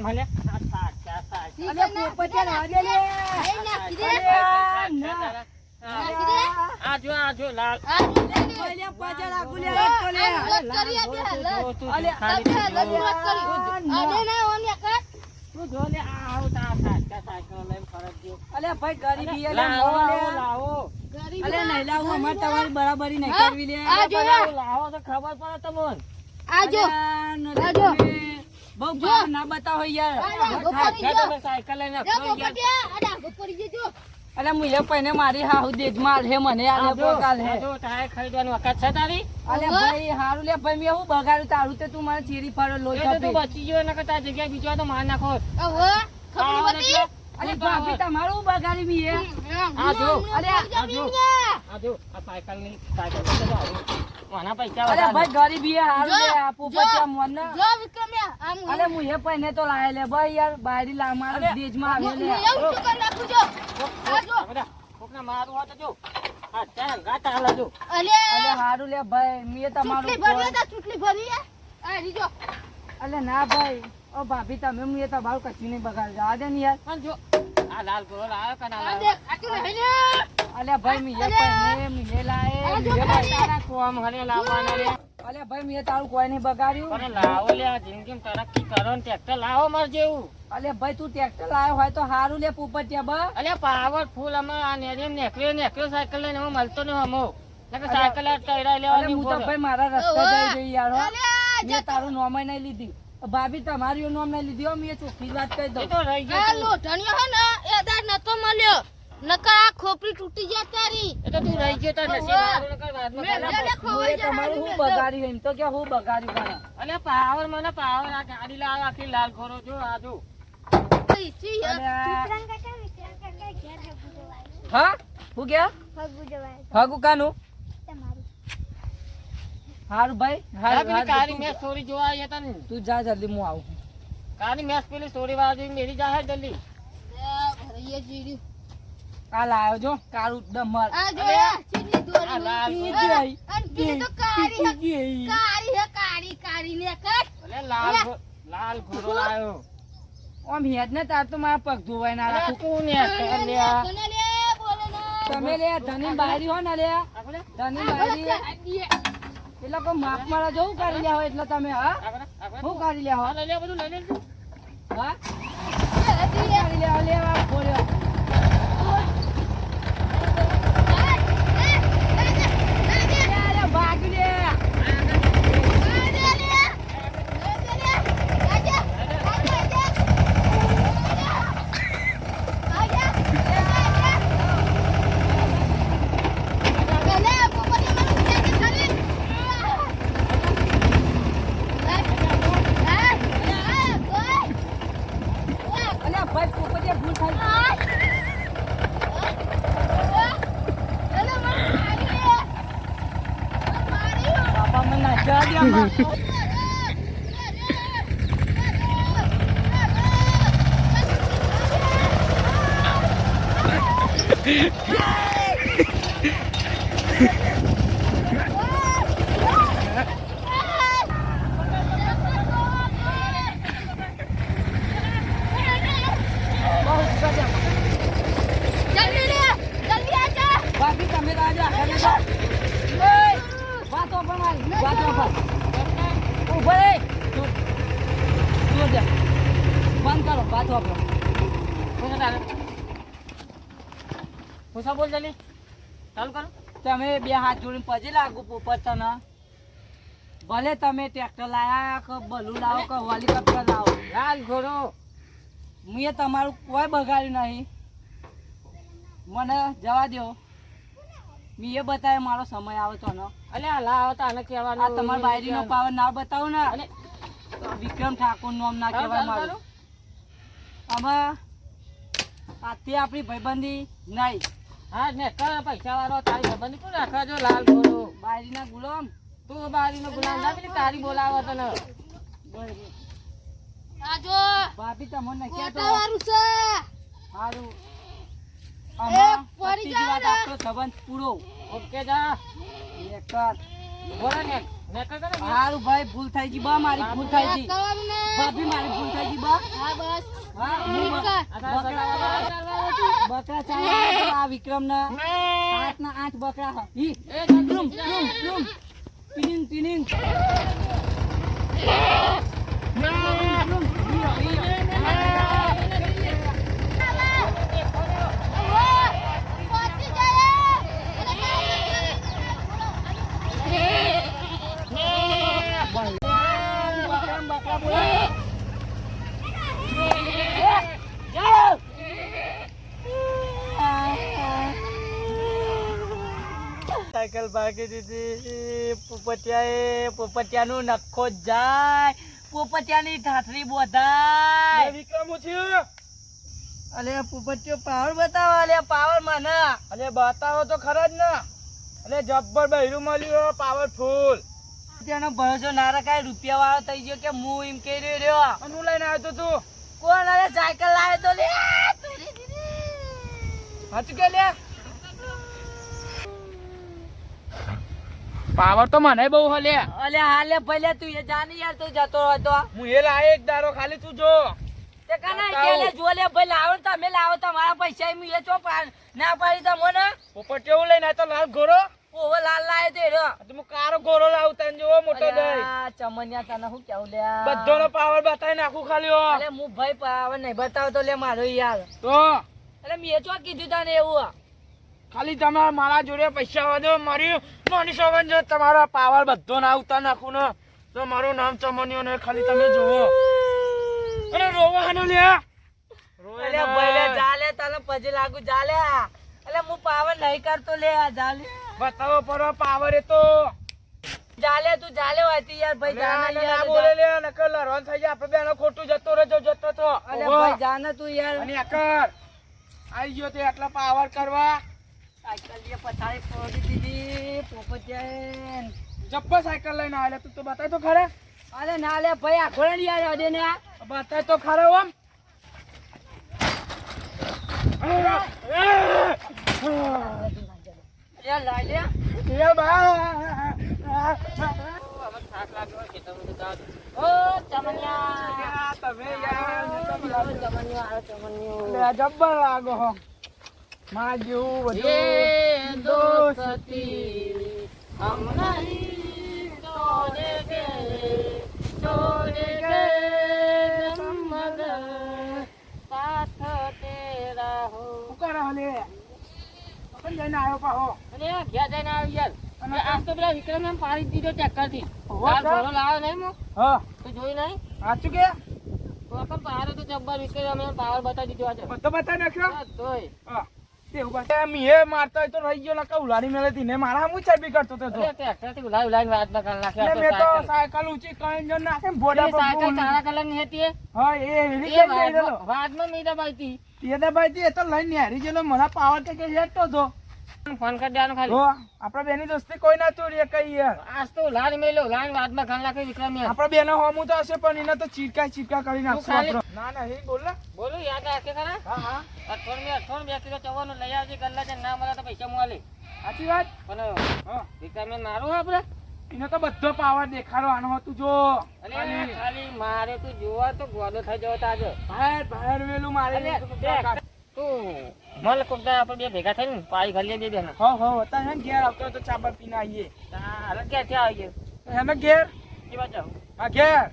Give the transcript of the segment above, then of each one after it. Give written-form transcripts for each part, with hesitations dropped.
મને અલે પોપટિયા ના દે લે આ જો લાલ અલે પજા લાગુ લે એક તો લે અલે તું જો ને આ આવતા સાયકલ લઈને ફરજ જો અલે ભાઈ ગરીબી અલે લાવો અલે નહીં લાવું અમાર તમારી બરાબરી નહીં કરવી લે લાવો તો ખબર પડે તમને આજો બહુ ભાવ ના બતાવો યાર તમે સાયકલ લઈને અલે મુએ પઈને મારી હાહુ દેજ માલ હે મને આલે બોકાલ હે જો તારે ખરીદવાની વખત છે તારી અલે ભાઈ હારું લે ભાઈ મે હું બગાડું તારું તે તું મને ચીરી ફાડો લોઈ એ તો તું બચી ગયો નકર તાર જગ્યા બીજો તો માર નાખો અલે ભાભી તમારું બગાડી મી હે આ જો અલે આ સાયકલ ની માના પૈસા અલે ભાઈ ગરીબી હે હારું લે આપો પચા મોન અલે મુએ પઈને તો લાય લે ભાઈ યાર બાયરી લા માર દેજ માં આવે લે કોકના મારું હોત જો આ ચાલ ગાતા હાલ જો અલે હારું લે ભાઈ મે તમારું ચૂટલી ભરી હે આ રીજો અલે ના ભાઈ ઓ ભાભી તમે મે તમારું કચ્છી નહીં બગાડ જા દે ને યાર પણ જો આ લાલ ગોળ આયો કના લાલ અલે ભાઈ મે પઈને મે લાય મે તારા કોમ હરે લાવવાના રે અલે ભાઈ મે તારું કોઈ નહીં બગાડ્યું અરે લાવો લે આ જિંદગીમાં તરક્કી કરો ને ટ્રેક્ટર લાવો માર જેવું અલે ભાઈ તું ટ્રેક્ટર લાયો હોય તો હારું લે પોપટિયા બા અલે પાવરફુલ અમે આ નેરીમ નેકળ્યો સાયકલ લઈને હું મળતો ન હમો નકર સાયકલ આ ટયરા લેવાની હું તો ભાઈ મારા રસ્તે જઈ યાર હો મે તારું નામ નહીં લીધી ભાભી તમારી નામ નહીં લીધી હો મે ચોખ્ખી વાત કહી દઉં એ તો રહી ગયો આ લોઢણિયો હે ને એ દાર નતો મળ્યો નકર આ ખોપરી તૂટી જાય તારી એ તો તું રહી ગયો તાર નસીબ મારું નકર વાતમાં તમારું હું બગાડ્યું એમ તો કે હું બગાડ્યું કાના અલે પાવર મને પાવર આ ગાડી લાવ આખી લાલ ખોરો જો આ જો હા હું ગયા ફગુ કાનું હારું ભાઈ પેલી કારી મેચ સોરી જોવા આયા તા ને તું જા જલ્દી હું આવું કારી મેચ પેલી સોરી વાળી મેરી જાહે જલ્દી ભરૈયા જીડ્યું આ લાયો જો કાળું ડમર આ જો ચીની દોરી આ લાલ પી ખોરો. ગઈ અને પેલી તો કાળી ને કર અલે લાલ ઘોડો લાયો ઓમ હેડ ને તાર તો મારા પગ ધોવાય ના અરે રાખું તું ને કર લે આ. કોને લે બોલે ના તમે લે ધની બારી હો ને લે આગળ ધની બારી એટલે કોઈ માપ મારા જવું કરી લ્યા હોય એટલે તમે હા આગળ શું કરી લ્યા હો લઈ લે બધું લઈ લે હા કરી લ્યા લેવા બોલ્યો ભાગી લે અલ્યા ભાઈ પોપટિયા ભૂલ થાય બાપા મને નાચવા દે આમાં. બહુ ગજબ. ભાભી તમે તો આજે આખા દિવસ- એય, વાતો પણ મારી વાતો પણ ઉભો રે તું જા બંધ કરો વાતો પણ હું તારે પૂછા બોલ જલ્દી ચાલુ કરો તમે બે હાથ જોડીને પછી લાગુ પોપટ તને ભલે તમે ટ્રેક્ટર લાયા કે બલૂન લાવો કે હેલિકોપ્ટર લાવો લાલ ઘોડો મેં તમારું કોઈ બગાડ્યું નહીં મને જવા દો મેં એ બતાવે મારો સમય આવે તો અલે આ લાવ તા ને કહેવાનું આ તમારા બાયરીનો પાવર ના બતાવો ને અલે તો વિક્રમ ઠાકોર નામ ના ચાલુ કહેવાય ચાલુ મારું આમાં આથી આપણી ભાઈબંધી નહીં હા ને કર પૈસા વાળો તારી સંબંધી કોણ રાખવા જો લાલ ઘોડો બાયરીના ગુલામ તું બારીનો ગુલામ ના પેલી તારી બોલાવો તને ભાભી તમને ક્યાં તો વાળું છે સારું એ, આમાં ફરી પતી જાઓ વાત ને. આપણો સંબંધ પૂરો ઓકે જા એક કર બોલો ને નેકળ કરે હારું ભાઈ ભૂલ થઈ ગઈ બા મારી ભૂલ થઈ ગઈ કરવાનું ને ભાભી મારી ભૂલ થઈ ગઈ બા હા બસ હા હું નેકળ. બકરા ચાલવા આ વિક્રમ ના 8 ના 8 બકરા હા ઈ એ ટ્રુમ ટીનિંગ ટીનિંગ પહોંચી જાય. બકરા બોલા સાયકલ ભાગી દીધી પોપટિયાનું નખો જાય પોપટિયાની ઠાઠરી બોધાય વિક્રમ છું અલે પોપટિયો પાવર બતાવો અલે પાવર મને અલે બતાવો તો ખરા જ ને અલે જબ્બર બહેરું મળ્યું પાવરફુલ તેનો ભરોસો ના રખાય રૂપિયા વાળો થઈ ગયો કે હું એમ કહી રહ્યો હું લઈને આવ્યો તું કોણ અરે સાયકલ લાવ્યો તો લે હાચું કે લે પાવર તો મને બહુ હલે અલે હાલે ભલે તું એ જાની યાર તું જતો હતો હું એ લાય એક દારો ખાલી તું જો તે કના કેલે જો લે ભલે લાવો તમે લાવો તમારા પૈસા હું એ ચો ના પાડી તમને પોપટ કેવું લઈને તો લાલ ગોરો ઓવો લાલ લાય તે રો હું કારો ગોરો લાવું તને જોવો મોટો દઈ ચમનિયા તને હું કેવું લે બધોનો પાવર બતાવી નાખું ખાલી અલે હું ભાઈ પાવર નહીં બતાવતો લે મારો યાર તો અલે મેં ચો કીધું તને એવું ખાલી તમે મારા જોડે પૈસા વધો મારી માની સોગન જો તમારો પાવર બધો ના ઉતાર નાખું ને તો મારું નામ ચમનિયો ને ખાલી તમે જોવો અરે રોવાનું લે અલે ભલે જાલે તને પછી લાગુ જાલે અલે હું પાવર નહીં કરતો લે જાલે બતાવો પડો પાવર એ તો જાલે તું જાલે હોતી યાર ભાઈ જાને ના યાર બોલે લે નકર લડવાનું થઈ જાય આપણે બેનો ખોટું જતો રહેજો જતો તો અલે ભાઈ જાને તું યાર અને આકર આઈ ગયો તે આટલા પાવર કરવા સાયકલ લે પછાડી ફોડી દીધી પોપટિયા જબ્બર સાયકલ લઈને આવેલા તું તો બતાય તો ખરે અલે ના લે ભાઈ આ ઘોડા યાર અડે ને બતાય તો ખરે ઓમ યાર લાય લે એ બા ઓ ચમનિયા તમે યાર ચમનિયો ચમનિયો લે જબ્બર લાગો હો માં જેવું એ બધું દોસ્તી હમ નહીં તોડેંગે મગર સાથ તેરા હો શું કરે હલે પણ જઈને આવ્યો પાહો અને ઘેર જઈને આવ્યો યાર અને આજ તો પેલા વિક્રમ એમ પાડી દીધો ટ્રેક્ટર થી હોવે સર. ઘોડો લાવ્યો નહીં મો હા તો જોઈ નહીં સાચું કે તો પણ પારો તો જબ્બર વિક્રમ એમ પાવર બતાવી દીધો આજે બધો બતાવી નાખ્યો તોય હા તેવું બતાય મીએ મારતો હોય તો રહી ગયો નકા ઉલાડી મેલેતી ને મારા હું ચાબી કરતો તો અરે ટ્રેક્ટર થી લાઈવ લાઈવ વાત ના કરી નાખ્યા એટલે મેં તો સાયકલ ઊંચી કરીને જો નાખે ને ભોડા પર સાયકલ ફૂલ. કાળા કલર ની હતી હા એ હેરી એ કઈ ગઈ રેલો વાદમાં મીરા બાઈ હતી તે દબાઈ દી એ તો લઈને હેરી ગયેલો મને પાવર કે હેડતો તો ફોન કરી દેવાનો ખાલી જો આપડા બેની દોસ્તી કોઈ ના તોડીએ કઈ યાર આજ તો લાડ મેલો લાડ વાદમાં ઘણ લાગે વિક્રમ યાર આપડા બેનો હોમું તો હશે પણ એને તો ચીટકા કરી નાખશું ખાલી- આપણો. ના ના એ બોલ ને બોલું યાદ રાખે ખરા હા હા અઠવાડિયું 2 કિલો ચવાનું લઈ આવજે ગલ્લા છે ના મળે તો પૈસા મળે સાચી વાત પણ હા વિક્રમ મારું આપણે એને તો બધો પાવર દેખાડવાનો હતું જો અરે ખાલી મારે તું જોવા તો ગોડો થઈ જવો તાજો બહાર વેલું મારે અરે તું મલ કોકદા આપણે બે ભેગા થઈને પાઈ ઘલીએ બે બેન હો હો અત્યારે હે ને ઘેર આવતો તો ચાબા પીને આવીએ હાલ ક્યાં ત્યાં આવી ગયો અમે ઘેર એ બાજુ હા ઘેર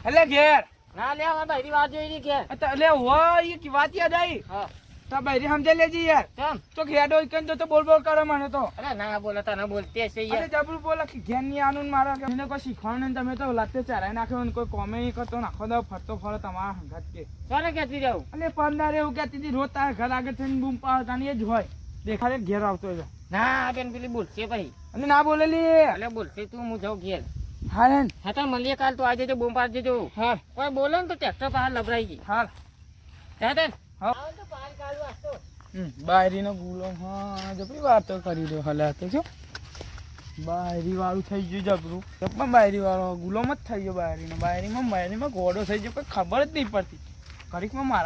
એટલે ઘેર ના લે હવે બધી વાત જોઈ રહી કે એટલે હો એ કી વાત યાદ આવી હા તો બૈરી સમજે લેજી યાર કેમ તો ઘેડો ઇકન તો બોલ બોલ કરે મને તો અરે ના બોલે તને બોલતી હશે અરે યાર જબરું બોલે કે ઘેર ની આનું ને મારા કે એને કોઈ શીખવાનું ને તમે તો લાતે ચરાઈ નાખ્યો ને કોઈ કોમે નહીં કરતો નાખો દો ફરતો ફરો તમારા હંગાત કે કોને કહેતી રહું એટલે પંદર એવું કહેતી હતી રોજ તારા ઘર આગળ થઈને બૂમ પાડતાની એ જ હોય દેખાડે ઘેર આવતો હોય ના બેન પેલી બોલશે ભાઈ એટલે ના બોલેલી એટલે બોલશે તું હું જાઉં ઘેર હા હેન હા તો મળીએ કાલ તો આજે તો બૂમ પાડી દેજો હા કોઈ બોલે ને તો ટ્રેક્ટર બહાર લબરાઈ ગઈ હા હા તે હા બાયરીનો ગુલો હા જબરી વાતો કરી દો હલે તો જો બાયરી વાળું થઈ ગયું જબરું પણ બાયરી વાળો ગુલોમાં જ થઈ ગયો બાયરીમાં ઘોડો થઈ ગયો કોઈ ખબર જ નહીં પડતી ઘડીકમાં મારા